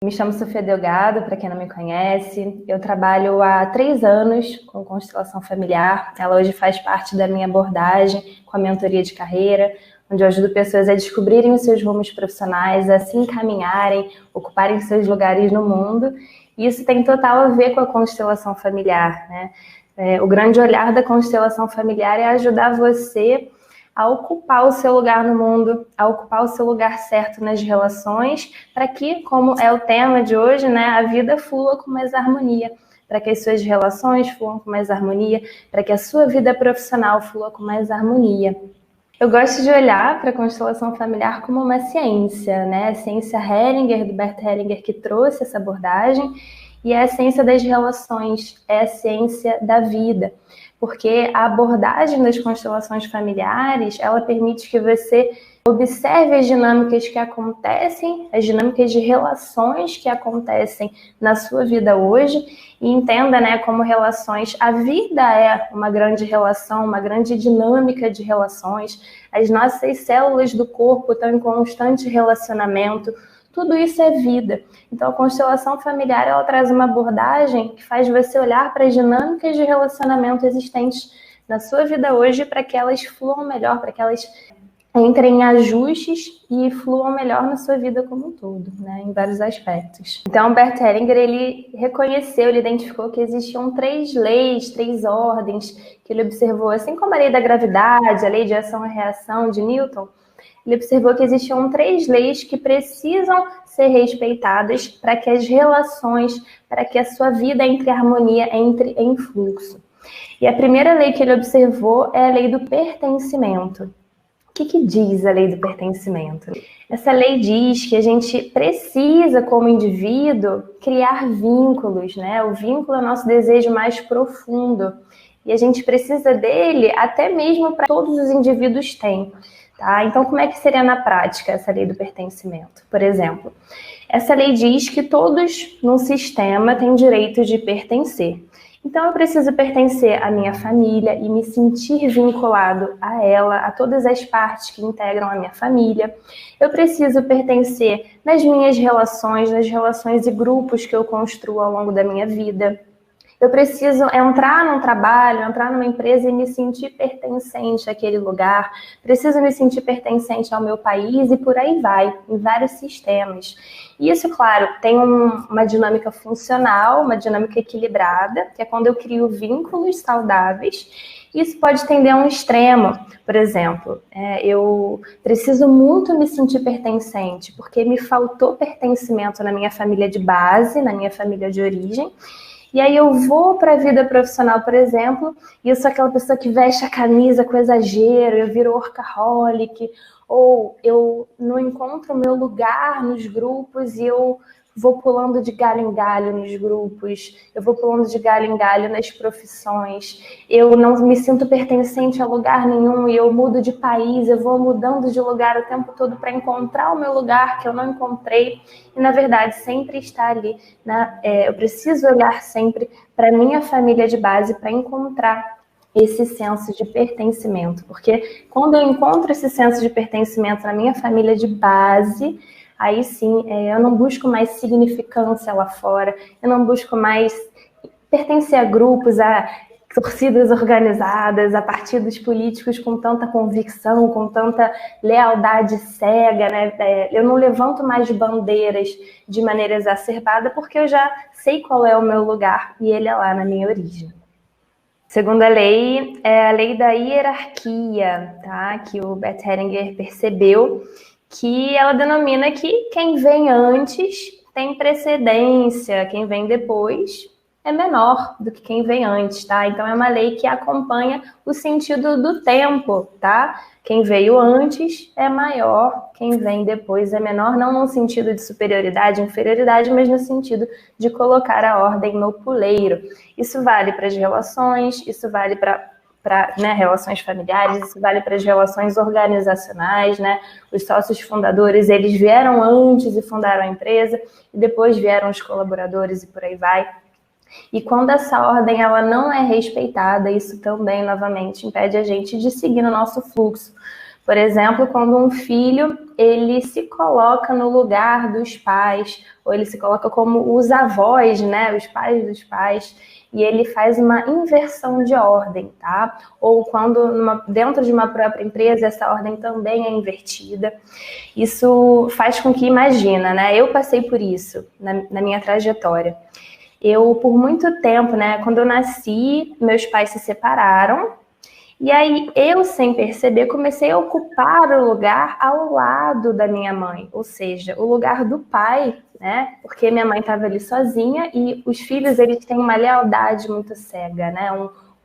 Me chamo Sofia Delgado, para quem não me conhece. Eu trabalho há 3 anos com constelação familiar. Ela hoje faz parte da minha abordagem com a mentoria de carreira, onde eu ajudo pessoas a descobrirem os seus rumos profissionais, a se encaminharem, ocuparem seus lugares no mundo. E isso tem total a ver com a constelação familiar, né? O grande olhar da constelação familiar é ajudar você a ocupar o seu lugar no mundo, a ocupar o seu lugar certo nas relações, para que, como é o tema de hoje, né, a vida flua com mais harmonia, para que as suas relações fluam com mais harmonia, para que a sua vida profissional flua com mais harmonia. Eu gosto de olhar para a constelação familiar como uma ciência, né? A ciência Hellinger, do Bert Hellinger, que trouxe essa abordagem, e é a ciência das relações, é a ciência da vida. Porque a abordagem das constelações familiares, ela permite que você observe as dinâmicas que acontecem, as dinâmicas de relações que acontecem na sua vida hoje e entenda, né, como relações, a vida é uma grande relação, uma grande dinâmica de relações, as nossas células do corpo estão em constante relacionamento, tudo isso é vida. Então, a constelação familiar, ela traz uma abordagem que faz você olhar para as dinâmicas de relacionamento existentes na sua vida hoje para que elas fluam melhor, para que elas entrem em ajustes e fluam melhor na sua vida como um todo, né, em vários aspectos. Então, Bert Hellinger, ele reconheceu, ele identificou que existiam 3 leis, 3 ordens que ele observou, assim como a lei da gravidade, a lei de ação e reação de Newton. Ele observou que existiam 3 leis que precisam ser respeitadas para que as relações, para que a sua vida entre em harmonia, entre em fluxo. E a primeira lei que ele observou é a lei do pertencimento. O que diz a lei do pertencimento? Essa lei diz que a gente precisa, como indivíduo, criar vínculos, né? O vínculo é o nosso desejo mais profundo. E a gente precisa dele até mesmo para todos os indivíduos têm. Tá? Então, como é que seria na prática essa lei do pertencimento? Por exemplo, essa lei diz que todos num sistema têm direito de pertencer. Então, eu preciso pertencer à minha família e me sentir vinculado a ela, a todas as partes que integram a minha família. Eu preciso pertencer nas minhas relações, nas relações e grupos que eu construo ao longo da minha vida. Eu preciso entrar num trabalho, entrar numa empresa e me sentir pertencente àquele lugar. Preciso me sentir pertencente ao meu país e por aí vai, em vários sistemas. E isso, claro, tem uma dinâmica funcional, uma dinâmica equilibrada, que é quando eu crio vínculos saudáveis. Isso pode tender a um extremo. Por exemplo, eu preciso muito me sentir pertencente, porque me faltou pertencimento na minha família de base, na minha família de origem. E aí eu vou para a vida profissional, por exemplo, e eu sou aquela pessoa que veste a camisa com exagero, eu viro workaholic, ou eu não encontro o meu lugar nos grupos e eu vou pulando de galho em galho nos grupos, eu vou pulando de galho em galho nas profissões, eu não me sinto pertencente a lugar nenhum e eu mudo de país, eu vou mudando de lugar o tempo todo para encontrar o meu lugar que eu não encontrei e, na verdade, sempre está ali, né? Eu preciso olhar sempre para a minha família de base para encontrar esse senso de pertencimento, porque quando eu encontro esse senso de pertencimento na minha família de base, aí sim, eu não busco mais significância lá fora, eu não busco mais pertencer a grupos, a torcidas organizadas, a partidos políticos com tanta convicção, com tanta lealdade cega, né? Eu não levanto mais bandeiras de maneira exacerbada porque eu já sei qual é o meu lugar e ele é lá na minha origem. Segunda lei é a lei da hierarquia, tá? Que o Bert Hellinger percebeu que ela denomina que quem vem antes tem precedência, quem vem depois é menor do que quem vem antes, tá? Então é uma lei que acompanha o sentido do tempo, tá? Quem veio antes é maior, quem vem depois é menor, não no sentido de superioridade, inferioridade, mas no sentido de colocar a ordem no puleiro. Isso vale para as relações, isso vale para relações familiares, isso vale para as relações organizacionais, né? Os sócios fundadores, eles vieram antes e fundaram a empresa, e depois vieram os colaboradores e por aí vai. E quando essa ordem ela não é respeitada, isso também, novamente, impede a gente de seguir no nosso fluxo. Por exemplo, quando um filho ele se coloca no lugar dos pais, ou ele se coloca como os avós, né, os pais dos pais, e ele faz uma inversão de ordem, tá? Ou quando dentro de uma própria empresa essa ordem também é invertida. Isso faz com que, imagina, né? Eu passei por isso na minha trajetória. Eu, por muito tempo, né, quando eu nasci, meus pais se separaram, e aí eu, sem perceber, comecei a ocupar o lugar ao lado da minha mãe, ou seja, o lugar do pai, né? Porque minha mãe estava ali sozinha e os filhos, eles têm uma lealdade muito cega, né?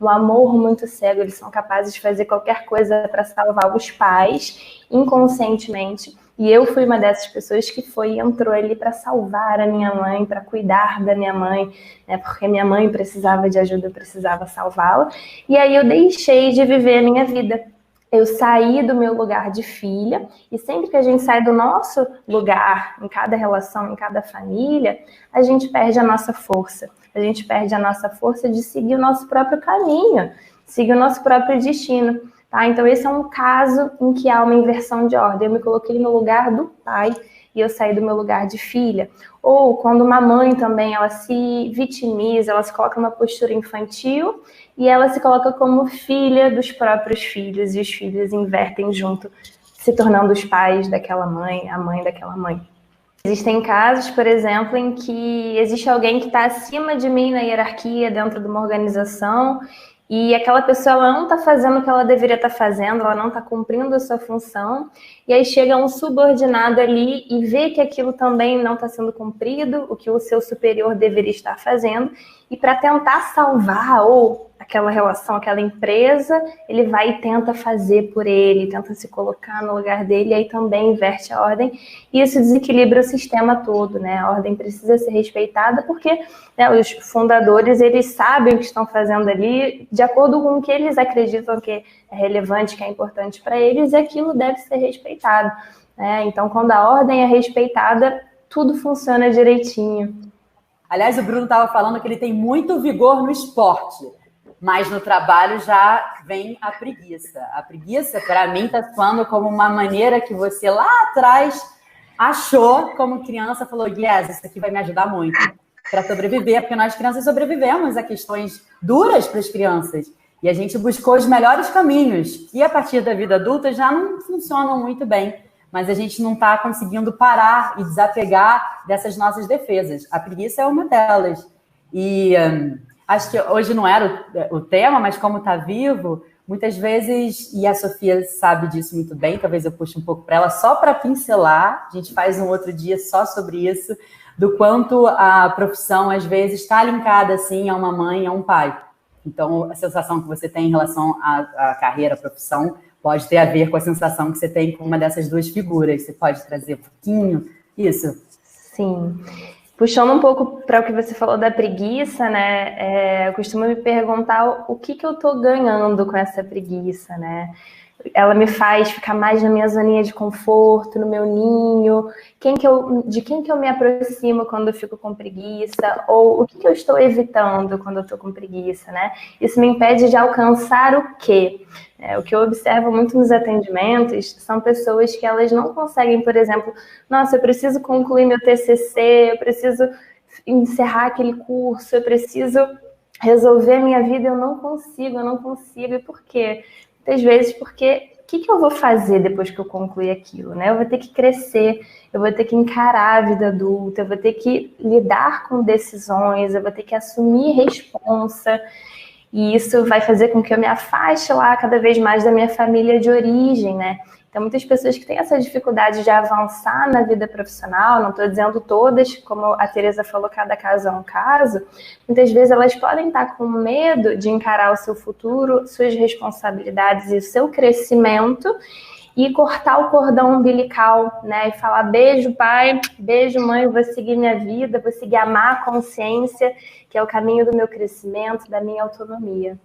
Um amor muito cego, eles são capazes de fazer qualquer coisa para salvar os pais, inconscientemente. E eu fui uma dessas pessoas que entrou ali para salvar a minha mãe, para cuidar da minha mãe, né? Porque minha mãe precisava de ajuda, eu precisava salvá-la. E aí eu deixei de viver a minha vida. Eu saí do meu lugar de filha, e sempre que a gente sai do nosso lugar, em cada relação, em cada família, a gente perde a nossa força. A gente perde a nossa força de seguir o nosso próprio caminho, seguir o nosso próprio destino. Tá? Então, esse é um caso em que há uma inversão de ordem. Eu me coloquei no lugar do pai e eu saí do meu lugar de filha. Ou quando uma mãe também, ela se vitimiza, ela se coloca numa postura infantil e ela se coloca como filha dos próprios filhos, e os filhos invertem junto, se tornando os pais daquela mãe, a mãe daquela mãe. Existem casos, por exemplo, em que existe alguém que está acima de mim na hierarquia dentro de uma organização e aquela pessoa ela não está fazendo o que ela deveria estar fazendo, ela não está cumprindo a sua função, e aí chega um subordinado ali e vê que aquilo também não está sendo cumprido, o que o seu superior deveria estar fazendo, e para tentar salvar ou aquela relação, aquela empresa, ele vai e tenta fazer por ele, tenta se colocar no lugar dele, e aí também inverte a ordem, e isso desequilibra o sistema todo, né? A ordem precisa ser respeitada porque, né, os fundadores, eles sabem o que estão fazendo ali, de acordo com o que eles acreditam que é relevante, que é importante para eles, e aquilo deve ser respeitado, né? Então, quando a ordem é respeitada, tudo funciona direitinho. Aliás, o Bruno estava falando que ele tem muito vigor no esporte, mas no trabalho já vem a preguiça. A preguiça, para mim, está soando como uma maneira que você lá atrás achou, como criança, falou, yes, isso aqui vai me ajudar muito para sobreviver, porque nós crianças sobrevivemos a questões duras para as crianças. E a gente buscou os melhores caminhos, que a partir da vida adulta já não funcionam muito bem. Mas a gente não está conseguindo parar e desapegar dessas nossas defesas. A preguiça é uma delas. E acho que hoje não era o tema, mas como está vivo, muitas vezes, e a Sofia sabe disso muito bem, talvez eu puxe um pouco para ela, só para pincelar, a gente faz um outro dia só sobre isso, do quanto a profissão, às vezes, está linkada, assim, a uma mãe e a um pai. Então, a sensação que você tem em relação à carreira, à profissão, pode ter a ver com a sensação que você tem com uma dessas duas figuras. Você pode trazer um pouquinho isso? Sim. Puxando um pouco para o que você falou da preguiça, né? Eu costumo me perguntar o que eu estou ganhando com essa preguiça, né? Ela me faz ficar mais na minha zoninha de conforto, no meu ninho, de quem que eu me aproximo quando eu fico com preguiça, ou o que eu estou evitando quando eu estou com preguiça, né? Isso me impede de alcançar o quê? O que eu observo muito nos atendimentos são pessoas que elas não conseguem, por exemplo, nossa, eu preciso concluir meu TCC, eu preciso encerrar aquele curso, eu preciso resolver a minha vida, eu não consigo, e por quê? Muitas vezes porque o que eu vou fazer depois que eu concluir aquilo, né? Eu vou ter que crescer, eu vou ter que encarar a vida adulta, eu vou ter que lidar com decisões, eu vou ter que assumir responsa, e isso vai fazer com que eu me afaste lá cada vez mais da minha família de origem, né? Então, muitas pessoas que têm essa dificuldade de avançar na vida profissional, não estou dizendo todas, como a Tereza falou, cada caso é um caso, muitas vezes elas podem estar com medo de encarar o seu futuro, suas responsabilidades e o seu crescimento e cortar o cordão umbilical, né? E falar, beijo pai, beijo mãe, vou seguir minha vida, vou seguir a má consciência, que é o caminho do meu crescimento, da minha autonomia.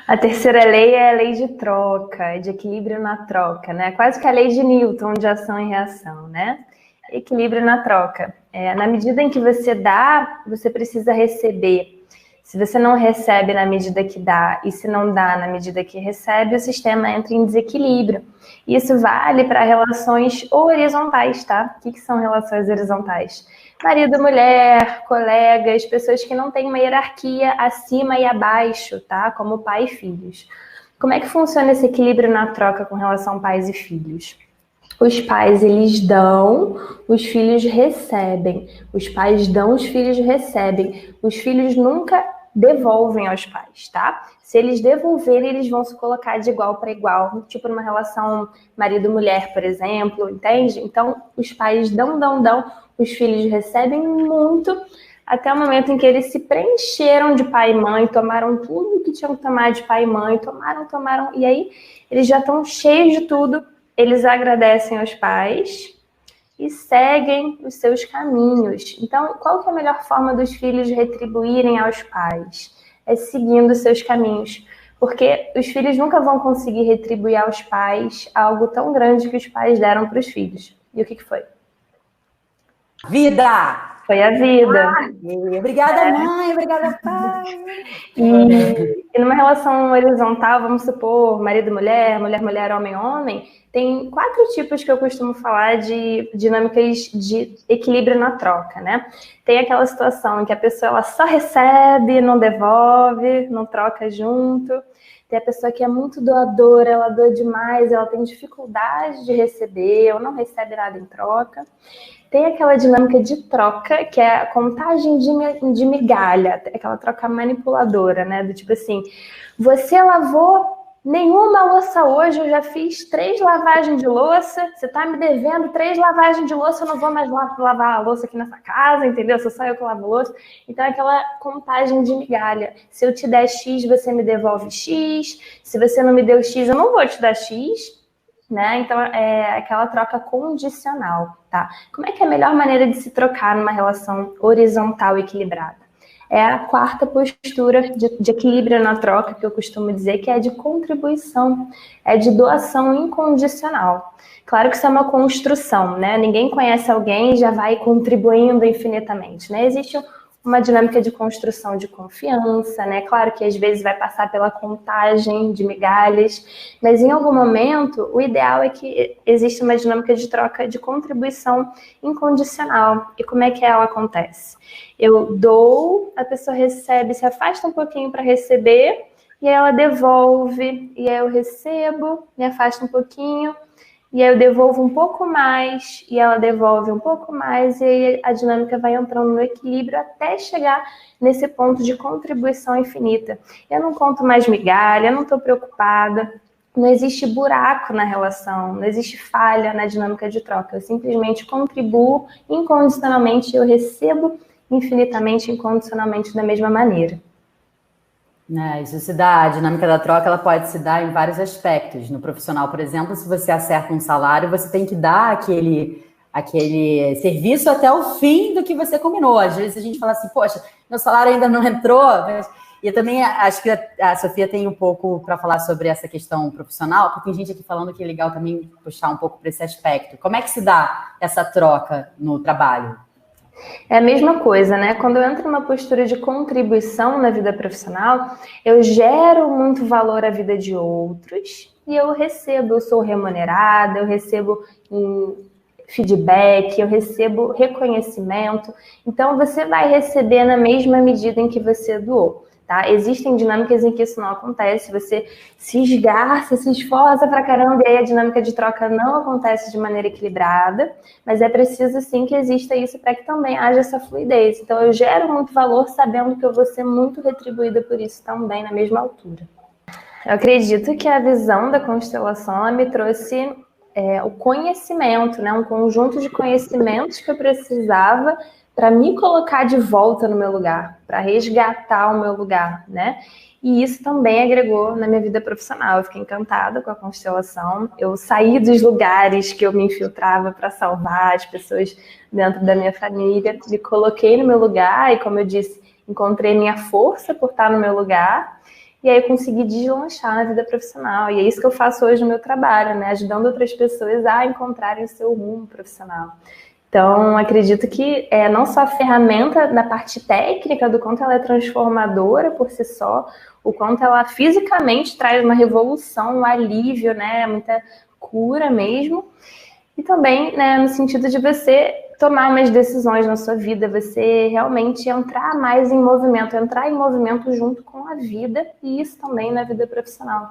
A terceira lei é a lei de troca, de equilíbrio na troca, né? Quase que a lei de Newton, de ação e reação, né? Equilíbrio na troca. Na medida em que você dá, você precisa receber. Se você não recebe na medida que dá e se não dá na medida que recebe, o sistema entra em desequilíbrio. Isso vale para relações horizontais, tá? O que são relações horizontais? Marido, mulher, colegas, pessoas que não têm uma hierarquia acima e abaixo, tá? Como pai e filhos. Como é que funciona esse equilíbrio na troca com relação a pais e filhos? Os pais, eles dão, os filhos recebem. Os pais dão, os filhos recebem. Os filhos nunca devolvem aos pais, tá? Se eles devolverem, eles vão se colocar de igual para igual, tipo numa relação marido-mulher, por exemplo, entende? Então, os pais dão, os filhos recebem muito, até o momento em que eles se preencheram de pai e mãe, tomaram tudo que tinham que tomar de pai e mãe, tomaram, e aí eles já estão cheios de tudo, eles agradecem aos pais e seguem os seus caminhos. Então, qual que é a melhor forma dos filhos retribuírem aos pais? É seguindo os seus caminhos. Porque os filhos nunca vão conseguir retribuir aos pais algo tão grande que os pais deram para os filhos. E o que foi? Vida! Foi a vida. Obrigada, mãe. Obrigada, pai. E numa relação horizontal, vamos supor, marido-mulher, mulher-mulher, homem-homem, tem 4 tipos que eu costumo falar de dinâmicas de equilíbrio na troca, né? Tem aquela situação em que a pessoa ela só recebe, não devolve, não troca junto. Tem a pessoa que é muito doadora, ela doa demais, ela tem dificuldade de receber ou não recebe nada em troca. Tem aquela dinâmica de troca, que é a contagem de migalha, aquela troca manipuladora, né? Do tipo assim, você lavou nenhuma louça hoje, eu já fiz 3 lavagens de louça, você tá me devendo 3 lavagens de louça, eu não vou mais lavar a louça aqui nessa casa, entendeu? Só eu que lavo louça. Então é aquela contagem de migalha. Se eu te der X, você me devolve X. Se você não me deu X, eu não vou te dar X. Né? Então, é aquela troca condicional, tá? Como é que é a melhor maneira de se trocar numa relação horizontal equilibrada? É a 4ª postura de equilíbrio na troca, que eu costumo dizer, que é de contribuição, é de doação incondicional. Claro que isso é uma construção, né? Ninguém conhece alguém e já vai contribuindo infinitamente, né? Existe uma dinâmica de construção de confiança, né? Claro que às vezes vai passar pela contagem de migalhas, mas em algum momento o ideal é que exista uma dinâmica de troca de contribuição incondicional. E como é que ela acontece? Eu dou, a pessoa recebe, se afasta um pouquinho para receber, e aí ela devolve, e aí eu recebo, me afasto um pouquinho, e aí eu devolvo um pouco mais, e ela devolve um pouco mais, e aí a dinâmica vai entrando no equilíbrio até chegar nesse ponto de contribuição infinita. Eu não conto mais migalha, eu não estou preocupada, não existe buraco na relação, não existe falha na dinâmica de troca. Eu simplesmente contribuo incondicionalmente e eu recebo infinitamente, incondicionalmente da mesma maneira. Isso se dá, a dinâmica da troca ela pode se dar em vários aspectos. No profissional, por exemplo, se você acerta um salário, você tem que dar aquele serviço até o fim do que você combinou. Às vezes a gente fala assim, poxa, meu salário ainda não entrou. E eu também acho que a Sofia tem um pouco para falar sobre essa questão profissional, porque tem gente aqui falando que é legal também puxar um pouco para esse aspecto. Como é que se dá essa troca no trabalho? É a mesma coisa, né? Quando eu entro numa postura de contribuição na vida profissional, eu gero muito valor à vida de outros e eu recebo, eu sou remunerada, eu recebo feedback, eu recebo reconhecimento. Então, você vai receber na mesma medida em que você doou. Tá? Existem dinâmicas em que isso não acontece, você se esgarça, se esforça pra caramba, e aí a dinâmica de troca não acontece de maneira equilibrada, mas é preciso sim que exista isso para que também haja essa fluidez. Então eu gero muito valor sabendo que eu vou ser muito retribuída por isso também na mesma altura. Eu acredito que a visão da constelação ela me trouxe o conhecimento, né? Um conjunto de conhecimentos que eu precisava para me colocar de volta no meu lugar, para resgatar o meu lugar, né? E isso também agregou na minha vida profissional. Eu fiquei encantada com a constelação. Eu saí dos lugares que eu me infiltrava para salvar as pessoas dentro da minha família, me coloquei no meu lugar e, como eu disse, encontrei minha força por estar no meu lugar. E aí eu consegui deslanchar na vida profissional. E é isso que eu faço hoje no meu trabalho, né? Ajudando outras pessoas a encontrarem o seu rumo profissional. Então, acredito que não só a ferramenta da parte técnica, do quanto ela é transformadora por si só, o quanto ela fisicamente traz uma revolução, um alívio, né, muita cura mesmo. E também, né, no sentido de você tomar umas decisões na sua vida, você realmente entrar mais em movimento, entrar em movimento junto com a vida, e isso também na vida profissional.